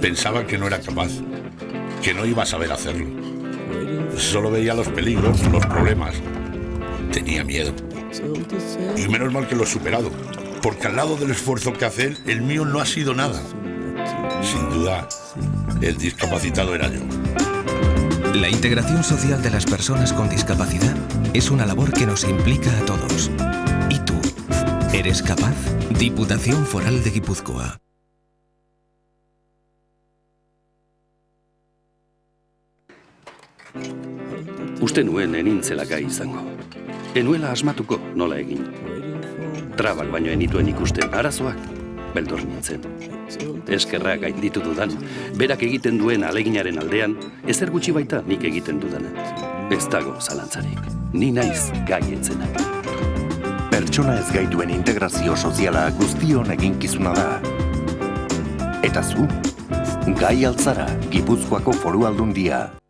Pensaba que no era capaz, que no iba a saber hacerlo. Solo veía los peligros, los problemas. Tenía miedo. Y menos mal que lo he superado, porque al lado del esfuerzo que hace él, el mío no ha sido nada. Sin duda, el discapacitado era yo. La integración social de las personas con discapacidad es una labor que nos implica a todos. ¿Y tú? ¿Eres capaz? Diputación Foral de Gipuzkoa. Uste nuen enintzela gai izango. Enuela asmatuko nola egin. Trabak baino enituen ikusten arazoak, beldur nintzen. Eskerrak gainditu dudan, berak egiten duen aleginaren aldean, ezer gutxi baita nik egiten dudana. Ez dago zalantzarik, ni naiz gai etzenak. Pertsona ez gaituen integrazio soziala guztion eginkizuna da. Eta zu, gai altzara, Gipuzkoako Foru Aldundia.